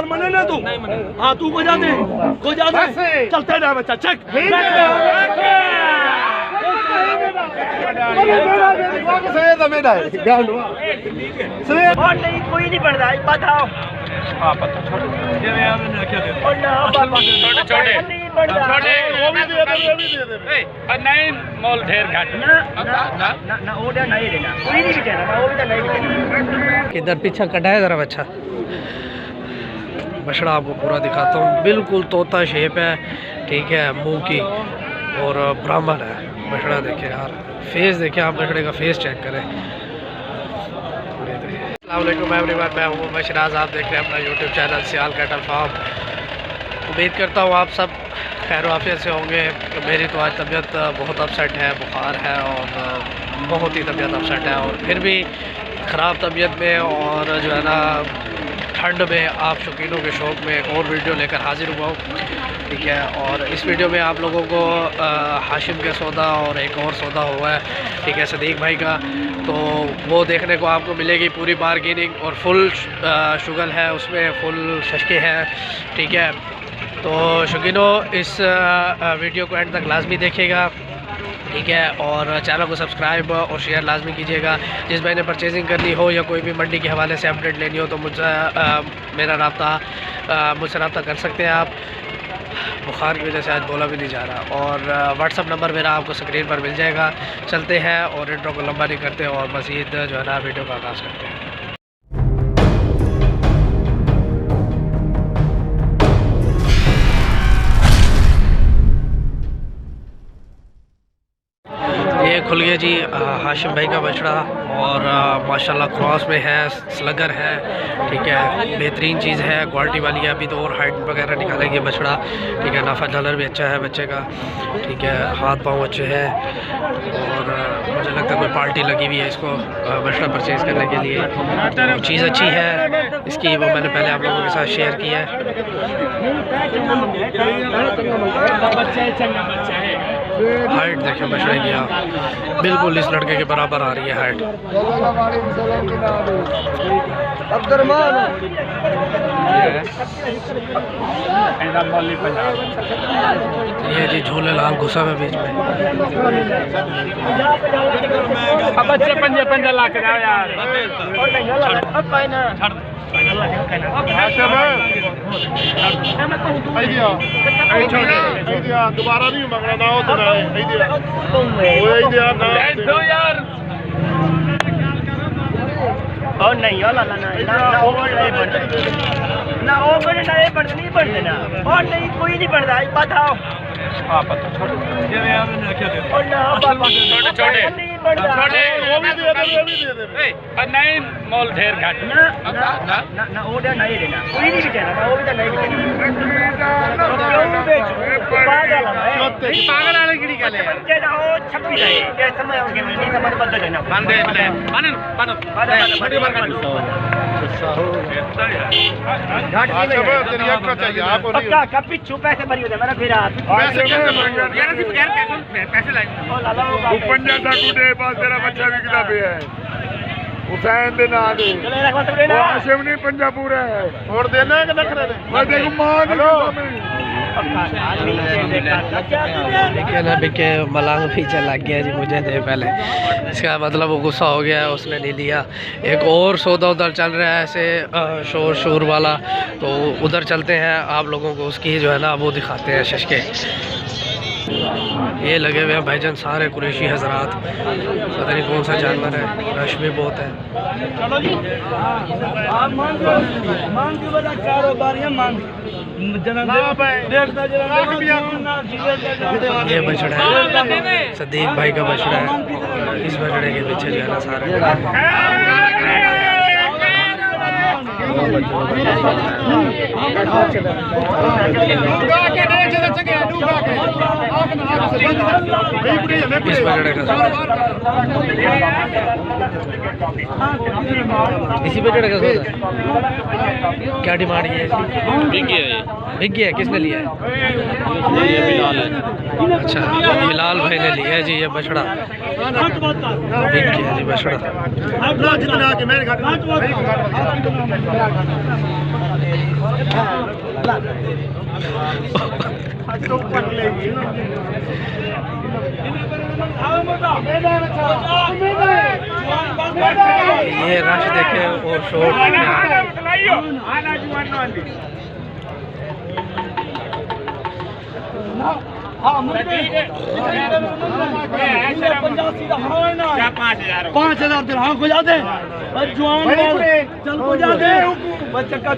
मने ना तू। हाँ तू बजा दे, बजा दे, चलते ना बच्चा चेक। नहीं कोई नहीं बढ़ रहा है, बताओ। छोटे वो भी दे दे, नहीं मोल ढेर घाट ना वो नहीं देना, कोई नहीं बेचेगा, वो भी तो नहीं बेचेगा। किधर पीछा कटा है जरा बच्चा, बछड़ा आपको पूरा दिखाता हूँ। बिल्कुल तोता शेप है, ठीक है, मुंह की, और ब्राह्मण है बछड़ा। देखे यार फेस, देखे आप बछड़े का फेस चेक करें। अस्सलाम वालेकुम एवरीवन, मैं हूँ मशराज, आप देख रहे हैं अपना यूट्यूब चैनल सियाल कैटल फार्म। उम्मीद करता हूँ आप सब खैर आफियत से होंगे। मेरी तो आज तबीयत बहुत अपसेट है, बुखार है और बहुत ही तबीयत अपसेट है, और फिर भी ख़राब तबीयत में और जो है ना ठंड में आप शौकीनों के शौक़ में एक और वीडियो लेकर हाजिर हुआ हूँ, ठीक है। और इस वीडियो में आप लोगों को हाशिम का सौदा और एक और सौदा हुआ है, ठीक है, सदीक भाई का, तो वो देखने को आपको मिलेगी। पूरी बारगेनिंग और फुल शुगर है उसमें, फुल शशके हैं, ठीक है। तो शौकीनों इस वीडियो को एंड तक लाजमी देखिएगा, ठीक है, और चैनल को सब्सक्राइब और शेयर लाजमी कीजिएगा। जिस भाई ने परचेजिंग करनी हो या कोई भी मंडी के हवाले से अपडेट लेनी हो तो मुझसे मुझसे रब्ता कर सकते हैं आप। बुखार की वजह से आज बोला भी नहीं जा रहा, और व्हाट्सअप नंबर मेरा आपको स्क्रीन पर मिल जाएगा। चलते हैं और इंट्रो को लंबा नहीं करते और मज़ीद जो है ना वीडियो का आगाज़ करते हैं। ये खुल गया जी हाशिम भाई का बछड़ा, और माशाल्लाह क्रॉस में है, स्लगर है, ठीक है, बेहतरीन चीज़ है, क्वालिटी वाली है। अभी तो और हाइट वगैरह निकालेंगे बछड़ा, ठीक है। नाफा डॉलर भी अच्छा है बच्चे का, ठीक है, हाथ पाँव अच्छे हैं, और मुझे लगता है कोई पार्टी लगी हुई है इसको बछड़ा परचेज़ करने के लिए। तो चीज़ अच्छी है इसकी, वो मैंने पहले आप लोगों के साथ शेयर की है। हाइट देखें बछड़े की आप, बिल्कुल इस लड़के के बराबर आ रही है हाइट। ये जी झूले लाल घुसा में बीच में। बच्चे पंजे पंजे ला के आओ यार। दोबारा नहीं मंगना ना हो तो यार। और नहीं ना ओवर नहीं बढ़ते ना, और नहीं कोई नहीं बढ़ रहा है, बताओ। छोटे वो भी दे दे, नहीं मोल ढेर घाट ना वो नहीं देना, कोई नहीं बेचेगा, वो भी तो नहीं बेचेगा। पागल वाले गिरी का ले 26 है ये समय हो गया, नहीं समझ बंद है ना बंदे कभी छुपे से भरी होता मेरा, फिर पैसे लाए तेरा बच्चा भी किला पे है हुसैन दे ना दे हाशिम नहीं पंजाबूर है और देना है कि नखरे दे मैं देखूं मान देखिए ना बिके मलांग पीछे लग गया जी मुझे दे पहले, इसका मतलब वो गुस्सा हो गया है, उसने नहीं लिया। एक और सौदा उधर चल रहा है ऐसे शोर शोर वाला, तो उधर चलते हैं, आप लोगों को उसकी जो है ना वो दिखाते हैं शशके। ये लगे हुए हैं भाईजान सारे कुरैशी हजरात, पता नहीं कौन सा जानवर है, रश भी बहुत है। ये बछड़ा है सदीक भाई का बछड़ा है, इस बछड़े के पीछे जो है ना सारे इस बछड़े का इसी बछड़े का सौदा क्या डिमांड है इसकी? बिक गया है, किसने लिया है? अच्छा बिलाल भाई ने लिया है जी ये बछड़ा, बिक गया जी बछड़ा। ये रश देखे और शोर हाँ 5,000 दिरहम को जाते जवान चल को जाते बच्चे का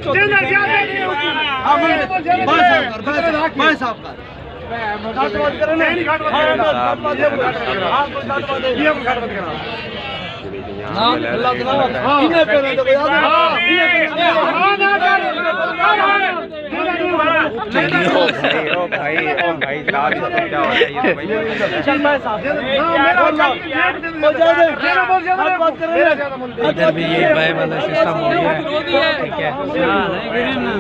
इधर भी ये बाय वाला सिस्टम हो गया है, ठीक है।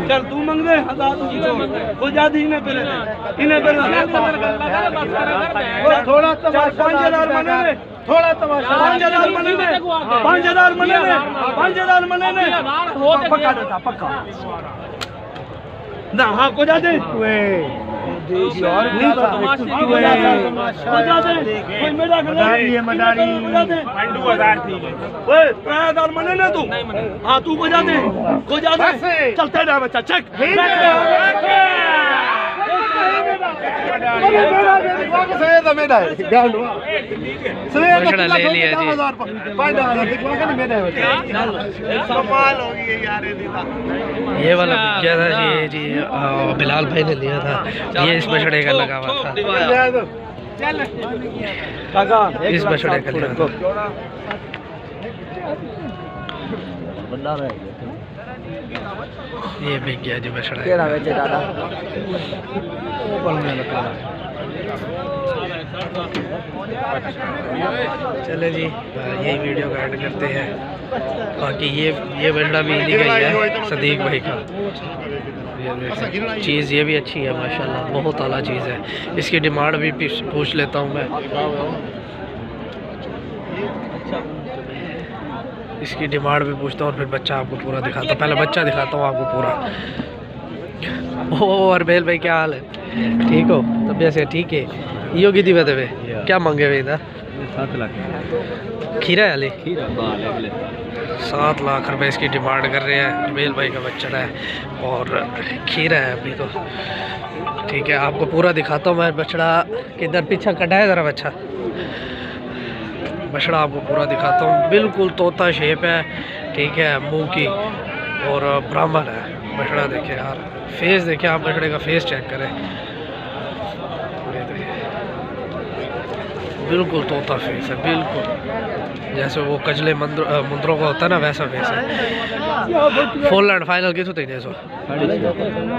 चल तू मंग दे हो जाती इन्हें थोड़ा 5,000 मने थोड़ा 5,000 मने 5,000 मने 5,000 मने पक्का देता पक्का ना हाँ को जाते मने ना तू हाँ तू को जाते चलते रहा बच्चा चेक बछड़ा ले लिया जी। ये वाला बिक गया था जी बिलाल भाई ने लिया था, ये इस बछड़े का लगा हुआ था, इस बछड़े का लिया था। ये बिक गया जी बछड़ा। चले जी यही वीडियो का एंड करते हैं। बाकी ये बछड़ा भी इन्हीं का ही है, सदीक भाई का। चीज़ ये भी अच्छी है माशाल्लाह, बहुत आला चीज़ है। इसकी डिमांड भी पूछ लेता हूँ मैं, इसकी डिमांड भी पूछता हूँ और फिर बच्चा आपको पूरा दिखाता हूँ। पहले बच्चा दिखाता हूँ आपको पूरा। ओ अरबेल भाई क्या हाल है, ठीक हो? तबीयत से ठीक है? यो की दिवत है क्या मांगे भाई इधर? 7 लाख खीरा है अली 7 लाख रुपए इसकी डिमांड कर रहे हैं। अरबेल भाई का बच्चा है और खीरा है अभी तो, ठीक है। आपको पूरा दिखाता हूँ मैं बछड़ा, किधर पीछा कटा है ज़रा बच्चा, बछड़ा आपको पूरा दिखाता हूँ। बिल्कुल तोता शेप है, ठीक है, मुंह की, और ब्राह्मण है बछड़ा। देखे यार फेस, देखे आप बछड़े का फेस चेक करें, बिल्कुल तोता फेस है, बिल्कुल जैसे वो कजले मुंदरों का होता है ना, वैसा फेस है। फुल एंड फाइनल कितों तक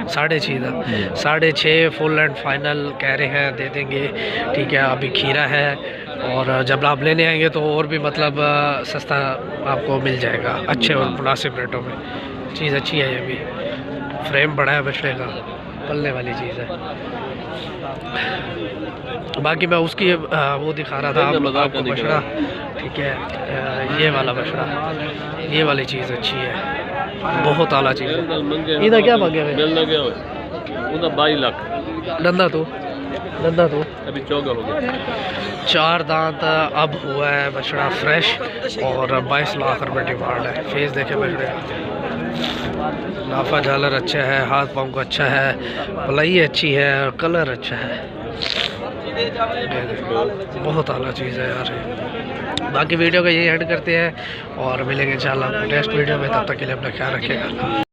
6.5 फुल एंड फाइनल कह रहे हैं, दे देंगे, ठीक है। अभी खीरा है और जब आप लेने आएंगे तो और भी मतलब सस्ता आपको मिल जाएगा, अच्छे और मुनासिब रेटों में। चीज़ अच्छी है, ये भी फ्रेम बड़ा है बछड़े का, पलने वाली चीज़ है। बाकी मैं उसकी वो दिखा रहा था आपको बछड़ा, ठीक है। ये वाला बछड़ा, ये वाली चीज़ अच्छी है, बहुत आला चीज़ है। इधर क्या मांगे हुए? 22 लाख डंदा तो अभी 14 हो गया। 4 दांत अब हुआ है बछड़ा फ्रेश और 22 लाख रुपए डिमांड है। फेस देखे बछड़े का, नाफा झालर अच्छा है, हाथ पाँव का अच्छा है, पलाई अच्छी है और कलर अच्छा है, बहुत आला चीज़ है यार। बाकी वीडियो का यही एंड करते हैं और मिलेंगे इंशाल्लाह नेक्स्ट वीडियो में, तब तक के लिए अपना ख्याल रखिएगा।